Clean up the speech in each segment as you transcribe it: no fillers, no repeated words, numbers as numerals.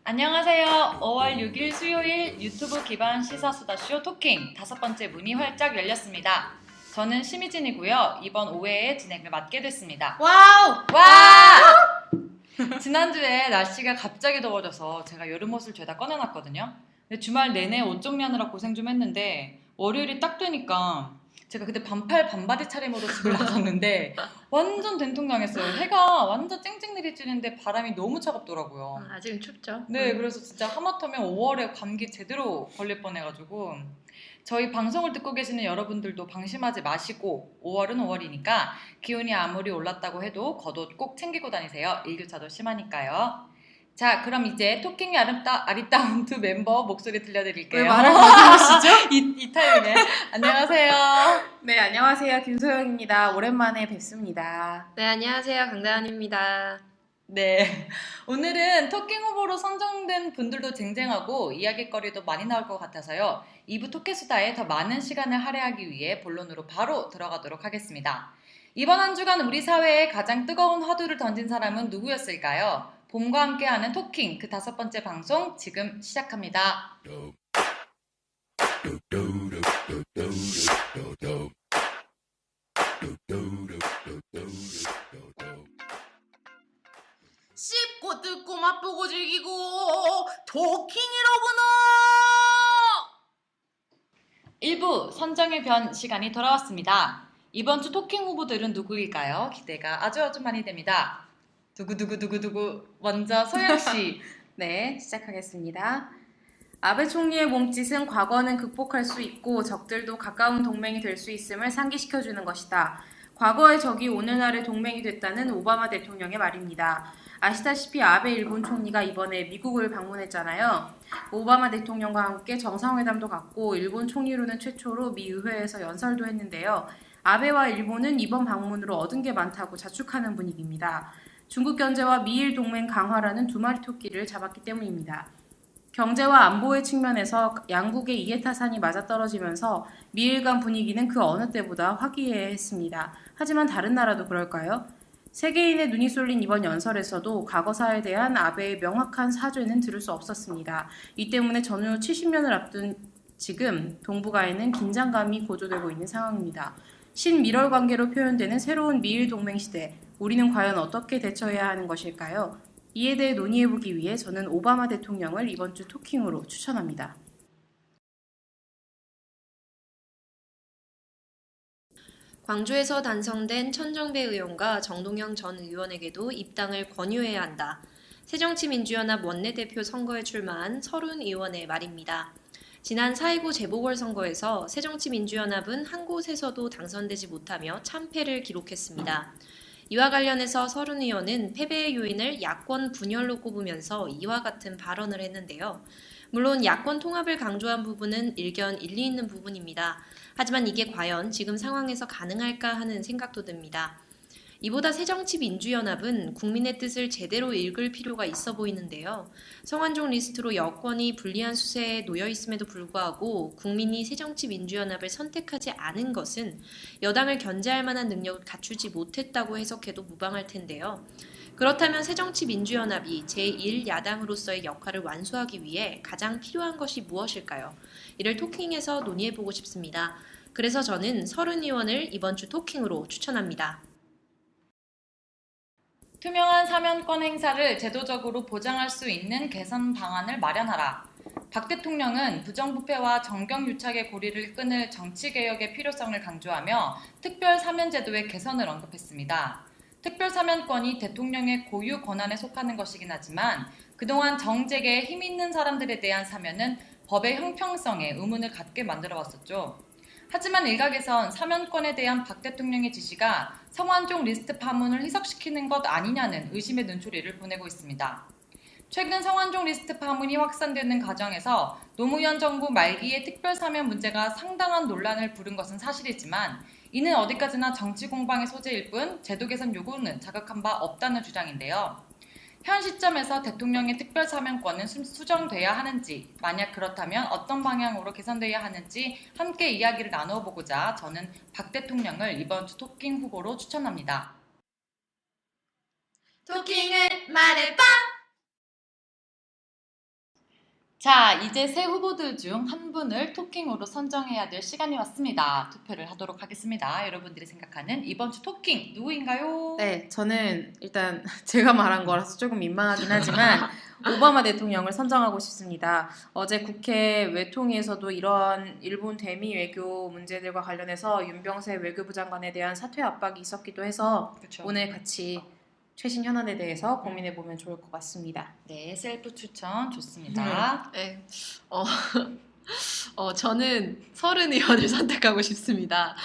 안녕하세요. 5월 6일 수요일 유튜브 기반 시사수다쇼 토킹 5번째 문이 활짝 열렸습니다. 저는 심희진이고요. 이번 5회의 진행을 맡게 됐습니다. 와우! 와! 지난주에 날씨가 갑자기 더워져서 제가 여름 옷을 죄다 꺼내놨거든요. 근데 주말 내내 옷 정리하느라 고생 좀 했는데 월요일이 딱 되니까 제가 그때 반팔 반바지 차림으로 집을 나갔는데 완전 된통당했어요. 해가 완전 쨍쨍 내리쬐는데 바람이 너무 차갑더라고요. 아직은 춥죠? 네, 그래서 진짜 하마터면 5월에 감기 제대로 걸릴 뻔해가지고 저희 방송을 듣고 계시는 여러분들도 방심하지 마시고 5월은 5월이니까 기온이 아무리 올랐다고 해도 겉옷 꼭 챙기고 다니세요. 일교차도 심하니까요. 자, 그럼 이제 토킹이 아리따운 두 멤버 목소리 들려드릴게요. 왜 말을 거듭하시죠? 이 타이밍에 안녕하세요. 네, 안녕하세요. 김소영입니다. 오랜만에 뵙습니다. 네, 안녕하세요. 강다은입니다. 네, 오늘은 토킹 후보로 선정된 분들도 쟁쟁하고 이야기거리도 많이 나올 것 같아서요. 2부 토끼수다에 더 많은 시간을 할애하기 위해 본론으로 바로 들어가도록 하겠습니다. 이번 한 주간 우리 사회에 가장 뜨거운 화두를 던진 사람은 누구였을까요? 봄과 함께하는 토킹 그 5번째 방송 지금 시작합니다. 씹고 뜯고 맛보고 즐기고 토킹이로구나! 1부 선정의 변 시간이 돌아왔습니다. 이번 주 토킹 후보들은 누구일까요? 기대가 아주 많이 됩니다. 두구두구두구두구 먼저 소영씨. 네, 시작하겠습니다. 아베 총리의 몸짓은 과거는 극복할 수 있고 적들도 가까운 동맹이 될 수 있음을 상기시켜주는 것이다. 과거의 적이 오늘날의 동맹이 됐다는 오바마 대통령의 말입니다. 아시다시피 아베 일본 총리가 이번에 미국을 방문했잖아요. 오바마 대통령과 함께 정상회담도 갖고 일본 총리로는 최초로 미 의회에서 연설도 했는데요. 아베와 일본은 이번 방문으로 얻은 게 많다고 자축하는 분위기입니다. 중국 견제와 미일 동맹 강화라는 두 마리 토끼를 잡았기 때문입니다. 경제와 안보의 측면에서 양국의 이해타산이 맞아떨어지면서 미일 간 분위기는 그 어느 때보다 화기애애했습니다. 하지만 다른 나라도 그럴까요? 세계인의 눈이 쏠린 이번 연설에서도 과거사에 대한 아베의 명확한 사죄는 들을 수 없었습니다. 이 때문에 전후 70년을 앞둔 지금 동북아에는 긴장감이 고조되고 있는 상황입니다. 신미럴 관계로 표현되는 새로운 미일 동맹 시대, 우리는 과연 어떻게 대처해야 하는 것일까요? 이에 대해 논의해보기 위해 저는 오바마 대통령을 이번 주 토킹으로 추천합니다. 광주에서 단성된 천정배 의원과 정동영 전 의원에게도 입당을 권유해야 한다. 새정치민주연합 원내대표 선거에 출마한 서른 의원의 말입니다. 지난 4.19 재보궐선거에서 새정치민주연합은 한 곳에서도 당선되지 못하며 참패를 기록했습니다. 이와 관련해서 서른 의원은 패배의 요인을 야권 분열로 꼽으면서 이와 같은 발언을 했는데요. 물론 야권 통합을 강조한 부분은 일견 일리 있는 부분입니다. 하지만 이게 과연 지금 상황에서 가능할까 하는 생각도 듭니다. 이보다 새정치민주연합은 국민의 뜻을 제대로 읽을 필요가 있어 보이는데요. 성완종 리스트로 여권이 불리한 수세에 놓여 있음에도 불구하고 국민이 새정치민주연합을 선택하지 않은 것은 여당을 견제할 만한 능력을 갖추지 못했다고 해석해도 무방할 텐데요. 그렇다면 새정치민주연합이 제1야당으로서의 역할을 완수하기 위해 가장 필요한 것이 무엇일까요? 이를 토킹에서 논의해보고 싶습니다. 그래서 저는 서른 의원을 이번 주 토킹으로 추천합니다. 투명한 사면권 행사를 제도적으로 보장할 수 있는 개선 방안을 마련하라. 박 대통령은 부정부패와 정경유착의 고리를 끊을 정치개혁의 필요성을 강조하며 특별사면제도의 개선을 언급했습니다. 특별사면권이 대통령의 고유 권한에 속하는 것이긴 하지만 그동안 정재계에 힘 있는 사람들에 대한 사면은 법의 형평성에 의문을 갖게 만들어 왔었죠. 하지만 일각에선 사면권에 대한 박 대통령의 지시가 성완종 리스트 파문을 희석시키는 것 아니냐는 의심의 눈초리를 보내고 있습니다. 최근 성완종 리스트 파문이 확산되는 과정에서 노무현 정부 말기의 특별사면 문제가 상당한 논란을 부른 것은 사실이지만 이는 어디까지나 정치 공방의 소재일 뿐 제도 개선 요구는 자극한 바 없다는 주장인데요. 현 시점에서 대통령의 특별사면권은 수정돼야 하는지, 만약 그렇다면 어떤 방향으로 개선돼야 하는지 함께 이야기를 나누어 보고자 저는 박 대통령을 이번 주 토킹 후보로 추천합니다. 토킹을 말해봐. 자, 이제 새 후보들 중 한 분을 토킹으로 선정해야 될 시간이 왔습니다. 투표를 하도록 하겠습니다. 여러분들이 생각하는 이번 주 토킹 누구인가요? 네, 저는 일단 제가 말한 거라서 조금 민망하긴 하지만 오바마 대통령을 선정하고 싶습니다. 어제 국회 외통위에서도 이런 일본 대미 외교 문제들과 관련해서 윤병세 외교부 장관에 대한 사퇴 압박이 있었기도 해서 그렇죠. 오늘 같이 최신 현안에 대해서 고민해 보면 좋을 것 같습니다. 네, 셀프 추천 좋습니다. 네. 저는 서른 의원을 선택하고 싶습니다.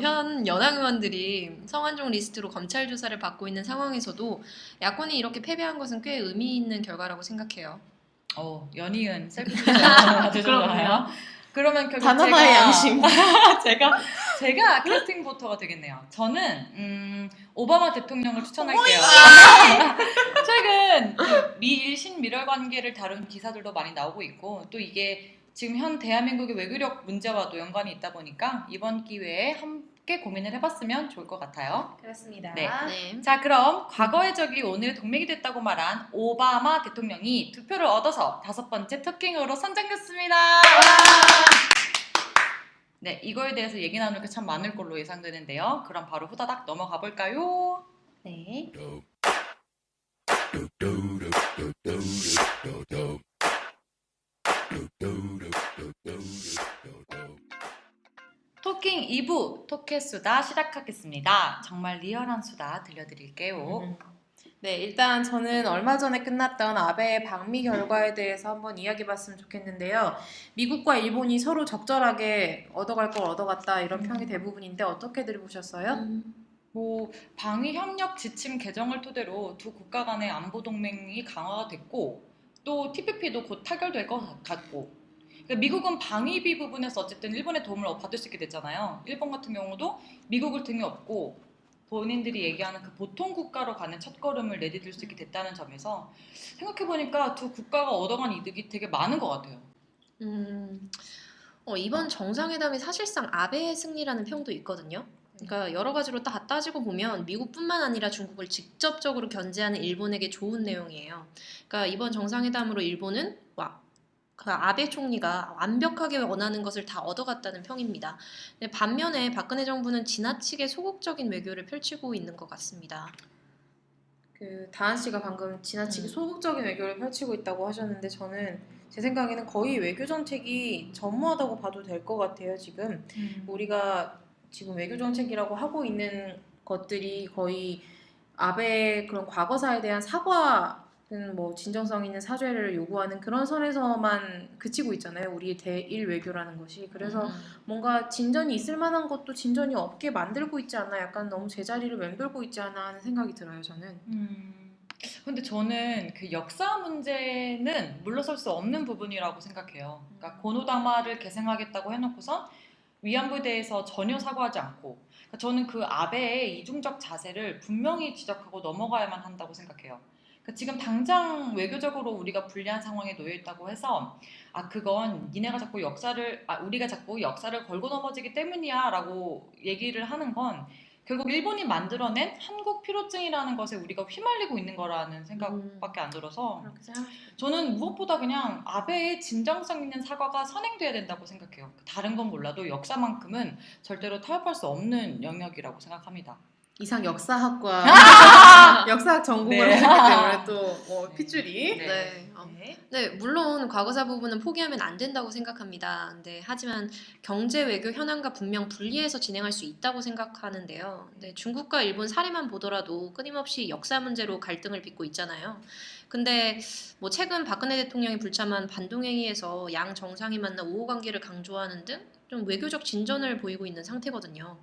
현 연합 의원들이 성완종 리스트로 검찰 조사를 받고 있는 상황에서도 야권이 이렇게 패배한 것은 꽤 의미 있는 결과라고 생각해요. 연이은 셀프 추천 아주 좋아요. 그러면 결국 단 하나의 양심. 제가 캐스팅 보터가 되겠네요. 저는 오바마 대통령을 추천할게요. 최근 그 미일 신미럴 관계를 다룬 기사들도 많이 나오고 있고 또 이게 지금 현 대한민국의 외교력 문제와도 연관이 있다 보니까 이번 기회에 함께 고민을 해봤으면 좋을 것 같아요. 그렇습니다. 네. 네. 자, 그럼 과거의 적이 오늘 동맹이 됐다고 말한 오바마 대통령이 투표를 얻어서 5번째 토킹으로 선정됐습니다. 네, 이거에 대해서 얘기 나눌 게 참 많을 걸로 예상되는데요. 그럼 바로 후다닥 넘어가 볼까요? 네. 토킹 2부 토켓 수다 시작하겠습니다. 정말 리얼한 수다 들려드릴게요. 네, 일단 저는 얼마 전에 끝났던 아베의 방미 결과에 대해서 한번 이야기해봤으면 좋겠는데요. 미국과 일본이 서로 적절하게 얻어갈 걸 얻어갔다 이런 평이 대부분인데 어떻게들 보셨어요? 뭐 방위 협력 지침 개정을 토대로 두 국가 간의 안보 동맹이 강화가 됐고 또 TPP도 곧 타결될 것 같고 그러니까 미국은 방위비 부분에서 어쨌든 일본의 도움을 받을 수 있게 됐잖아요. 일본 같은 경우도 미국을 등에 업고 본인들이 얘기하는 그 보통 국가로 가는 첫걸음을 내디딜 수 있게 됐다는 점에서 생각해보니까 두 국가가 얻어간 이득이 되게 많은 것 같아요. 이번 정상회담이 사실상 아베의 승리라는 평도 있거든요. 그러니까 여러 가지로 다 따지고 보면 미국뿐만 아니라 중국을 직접적으로 견제하는 일본에게 좋은 내용이에요. 그러니까 이번 정상회담으로 일본은 그 아베 총리가 완벽하게 원하는 것을 다 얻어갔다는 평입니다. 근데 반면에 박근혜 정부는 지나치게 소극적인 외교를 펼치고 있는 것 같습니다. 그 다한 씨가 방금 지나치게 소극적인 외교를 펼치고 있다고 하셨는데 저는 제 생각에는 거의 외교 정책이 전무하다고 봐도 될 것 같아요. 지금 우리가 지금 외교 정책이라고 하고 있는 것들이 거의 아베의 그런 과거사에 대한 사과는 뭐 진정성 있는 사죄를 요구하는 그런 선에서만 그치고 있잖아요. 우리의 대일 외교라는 것이. 그래서 뭔가 진전이 있을 만한 것도 진전이 없게 만들고 있지 않나, 약간 너무 제자리를 맴돌고 있지 않나 하는 생각이 들어요. 저는. 근데 저는 그 역사 문제는 물러설 수 없는 부분이라고 생각해요. 그러니까 고노다마를 계승하겠다고 해놓고선 위안부에 대해서 전혀 사과하지 않고 그러니까 저는 그 아베의 이중적 자세를 분명히 지적하고 넘어가야만 한다고 생각해요. 그러니까 지금 당장 외교적으로 우리가 불리한 상황에 놓여 있다고 해서 그건 니네가 자꾸 우리가 자꾸 역사를 걸고 넘어지기 때문이야 라고 얘기를 하는 건 결국 일본이 만들어낸 한국 피로증이라는 것에 우리가 휘말리고 있는 거라는 생각밖에 안 들어서 그렇게 생각해요. 저는 무엇보다 그냥 아베의 진정성 있는 사과가 선행돼야 된다고 생각해요. 다른 건 몰라도 역사만큼은 절대로 타협할 수 없는 영역이라고 생각합니다. 이상 역사학과 역사학 전공을 네. 하셨기 때문에 또 핏줄이. 네. 네, 물론 과거사 부분은 포기하면 안 된다고 생각합니다. 하지만 경제 외교 현안과 분명 분리해서 진행할 수 있다고 생각하는데요. 중국과 일본 사례만 보더라도 끊임없이 역사 문제로 갈등을 빚고 있잖아요. 근데 뭐 최근 박근혜 대통령이 불참한 반동회의에서 양 정상이 만나 우호 관계를 강조하는 등 좀 외교적 진전을 보이고 있는 상태거든요.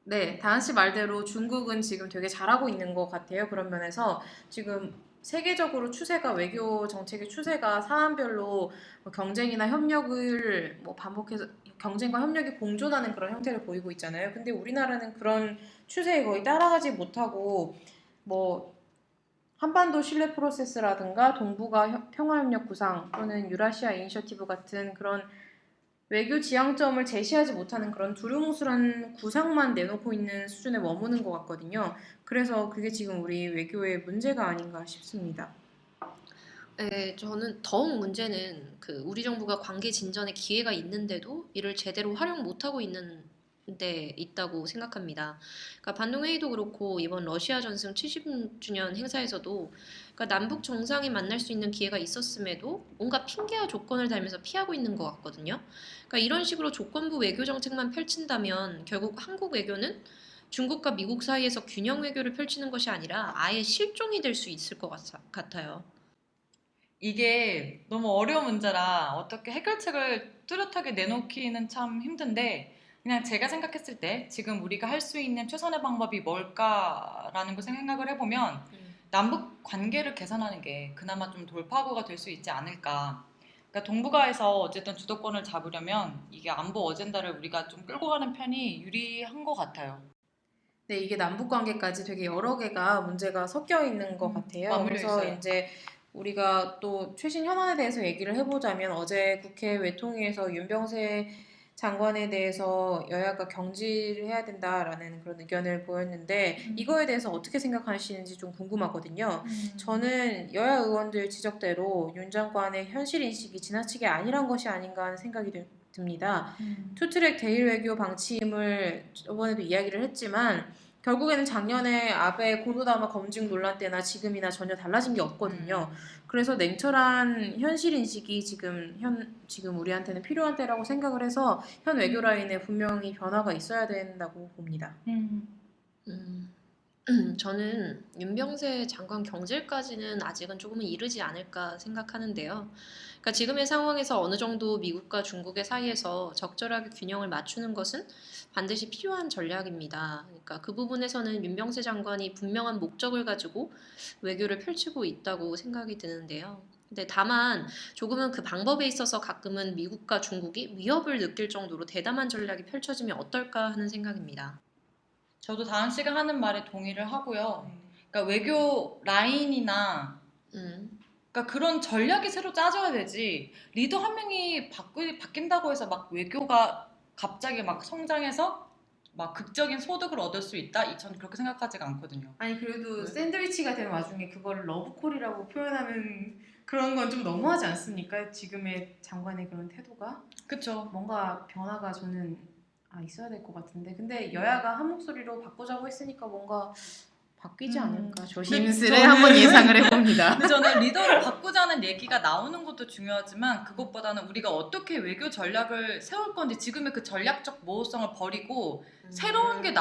네, 다한 씨 말대로 중국은 지금 되게 잘하고 있는 것 같아요. 그런 면에서 지금 세계적으로 추세가, 외교 정책의 추세가 사안별로 뭐 경쟁이나 협력을 뭐 반복해서 경쟁과 협력이 공존하는 그런 형태를 보이고 있잖아요. 근데 우리나라는 그런 추세에 거의 따라가지 못하고 뭐 한반도 신뢰 프로세스라든가 동북아 평화협력 구상 또는 유라시아 이니셔티브 같은 그런 외교 지향점을 제시하지 못하는 그런 두루뭉술한 구상만 내놓고 있는 수준에 머무는 것 같거든요. 그래서 그게 지금 우리 외교의 문제가 아닌가 싶습니다. 네, 저는 더욱 문제는 우리 정부가 관계 진전의 기회가 있는데도 이를 제대로 활용 못하고 있는 데 있다고 생각합니다. 그러니까 반동 회의도 그렇고 이번 러시아 전승 70주년 행사에서도 그러니까 남북 정상이 만날 수 있는 기회가 있었음에도 뭔가 핑계와 조건을 달면서 피하고 있는 것 같거든요. 그러니까 이런 식으로 조건부 외교 정책만 펼친다면 결국 한국 외교는 중국과 미국 사이에서 균형 외교를 펼치는 것이 아니라 아예 실종이 될 수 있을 것 같아요. 이게 너무 어려운 문제라 어떻게 해결책을 뚜렷하게 내놓기는 참 힘든데 그냥 제가 생각했을 때 지금 우리가 할 수 있는 최선의 방법이 뭘까라는 걸 생각을 해보면 남북 관계를 개선하는 게 그나마 좀 돌파구가 될 수 있지 않을까. 그러니까 동북아에서 어쨌든 주도권을 잡으려면 이게 안보 어젠다를 우리가 좀 끌고 가는 편이 유리한 것 같아요. 네, 이게 남북 관계까지 되게 여러 개가 문제가 섞여 있는 것 같아요. 맞물려 그래서 있어요. 이제 우리가 또 최신 현안에 대해서 얘기를 해보자면 어제 국회 외통위에서 윤병세 장관에 대해서 여야가 경질을 해야 된다라는 그런 의견을 보였는데 이거에 대해서 어떻게 생각하시는지 좀 궁금하거든요. 저는 여야 의원들 지적대로 윤 장관의 현실 인식이 지나치게 안일한 것이 아닌가 하는 생각이 듭니다. 투트랙 대일 외교 방침을 저번에도 이야기를 했지만 결국에는 작년에 아베 고노다마 검증 논란 때나 지금이나 전혀 달라진 게 없거든요. 그래서 냉철한 현실 인식이 지금 우리한테는 필요한 때라고 생각을 해서 현 외교 라인에 분명히 변화가 있어야 된다고 봅니다. 음, 저는 윤병세 장관 경질까지는 아직은 조금은 이르지 않을까 생각하는데요. 그러니까 지금의 상황에서 어느 정도 미국과 중국의 사이에서 적절하게 균형을 맞추는 것은 반드시 필요한 전략입니다. 그러니까 그 부분에서는 윤병세 장관이 분명한 목적을 가지고 외교를 펼치고 있다고 생각이 드는데요. 근데 다만 조금은 그 방법에 있어서 가끔은 미국과 중국이 위협을 느낄 정도로 대담한 전략이 펼쳐지면 어떨까 하는 생각입니다. 저도 다은 씨가 하는 말에 동의를 하고요. 그러니까 외교 라인이나 음. 그러니까 그런 전략이 새로 짜져야 되지. 리더 한 명이 바뀐다고 해서 막 외교가 갑자기 막 성장해서 막 극적인 소득을 얻을 수 있다? 전 그렇게 생각하지가 않거든요. 아니 그래도 네. 샌드위치가 된 와중에 그거를 러브콜이라고 표현하는 그런 건 좀 너무하지 않습니까? 지금의 장관의 그런 태도가 그쵸. 뭔가 변화가 저는 있어야 될 것 같은데 근데 여야가 한 목소리로 바꾸자고 했으니까 뭔가 바뀌지 않을까 조심스레 저는- 한번 예상을 해봅니다. 근데 저는 리더를 바꾸자는 얘기가 나오는 것도 중요하지만 그것보다는 우리가 어떻게 외교 전략을 세울 건지 지금의 그 전략적 모호성을 버리고 새로운 게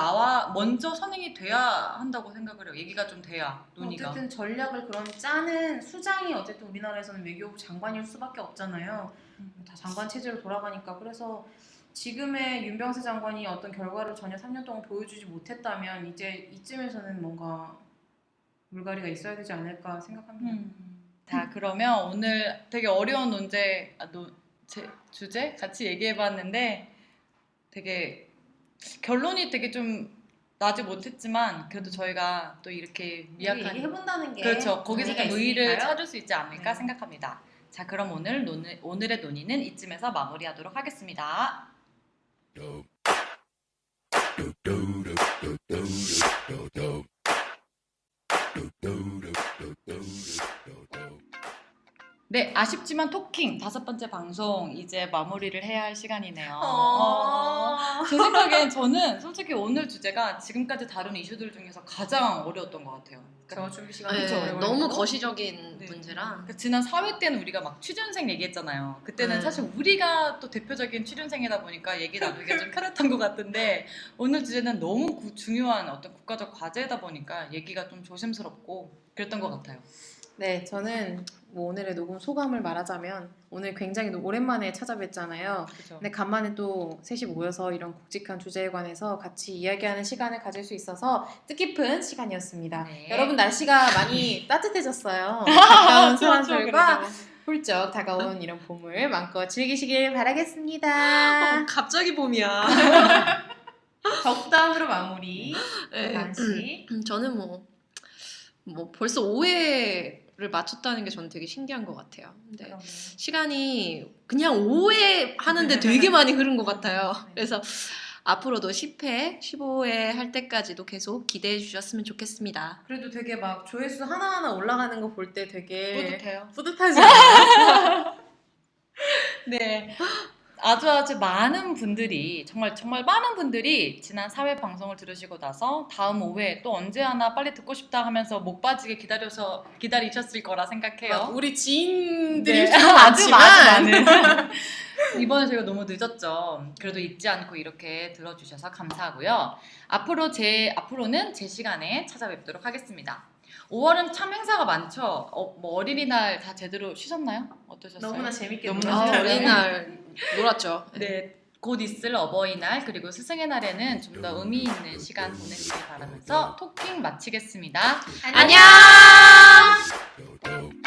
먼저 선행이 돼야 한다고 생각을 해요. 얘기가 좀 돼야 논의가. 어쨌든 전략을 그런 짜는 수장이 어쨌든 우리나라에서는 외교부 장관일 수밖에 없잖아요. 다 장관 체제로 돌아가니까 그래서 지금의 윤병세 장관이 어떤 결과를 전혀 3년 동안 보여주지 못했다면 이제 이쯤에서는 뭔가 물갈이가 있어야 되지 않을까 생각합니다. 자, 그러면 오늘 되게 어려운 주제 같이 얘기해봤는데 되게 결론이 되게 좀 나지 못했지만 그래도 저희가 또 이렇게 미약한 얘기해본다는 게 그렇죠. 거기서 의미가 좀 의의를 있으니까요. 찾을 수 있지 않을까 네. 생각합니다. 자, 그럼 오늘의 논의는 이쯤에서 마무리하도록 하겠습니다. 네, 아쉽지만 토킹 5번째 방송 이제 마무리를 해야 할 시간이네요. 제 생각엔 저는 솔직히 오늘 주제가 지금까지 다룬 이슈들 중에서 가장 어려웠던 것 같아요. 저 준비 시간 네, 그쵸. 너무 거시적인 네. 문제라. 그러니까 지난 4회 때는 우리가 막 취준생 얘기했잖아요. 그때는 네. 사실 우리가 또 대표적인 취준생이다 보니까 얘기 나누기가 좀 편했던 것 같은데 오늘 주제는 너무 중요한 어떤 국가적 과제다 보니까 얘기가 좀 조심스럽고 그랬던 것 같아요. 네, 저는 뭐 오늘의 녹음 소감을 말하자면 오늘 굉장히 오랜만에 찾아뵀잖아요. 그렇죠. 근데 간만에 또 셋이 모여서 이런 굵직한 주제에 관해서 같이 이야기하는 시간을 가질 수 있어서 뜻깊은 시간이었습니다. 네. 여러분 날씨가 많이 따뜻해졌어요. 가까운 사람들과 그렇죠. 훌쩍 다가온 이런 봄을 마음껏 즐기시길 바라겠습니다. 갑자기 봄이야. 덕담으로 마무리. 네. 다은 씨. 저는 뭐 벌써 5회를 맞췄다는 게 저는 되게 신기한 것 같아요. 근데 그럼요. 시간이 그냥 5회 하는데 되게 많이 흐른 것 같아요. 네. 그래서 앞으로도 10회, 15회 할 때까지도 계속 기대해 주셨으면 좋겠습니다. 그래도 되게 막 조회수 하나하나 올라가는 거 볼 때 되게 뿌듯해요. 뿌듯하지 않아요? 네. 아주 많은 분들이 정말 많은 분들이 지난 4회 방송을 들으시고 나서 다음 5회 또 언제 하나 빨리 듣고 싶다 하면서 목 빠지게 기다리셨을 거라 생각해요. 막 우리 지인들이 네. 좀 아주 많지만 많은. 이번에 저희가 너무 늦었죠. 그래도 잊지 않고 이렇게 들어주셔서 감사하고요. 앞으로는 제 시간에 찾아뵙도록 하겠습니다. 5월은 참 행사가 많죠. 뭐 어린이날 다 제대로 쉬셨나요? 어떠셨어요? 너무나 재밌게 너무나 놀았어요. 재밌게 어린이날 놀았죠. 네, 곧 있을 어버이날 그리고 스승의 날에는 좀 더 의미 있는 시간 보내시길 바라면서 토킹 마치겠습니다. 안녕! 안녕!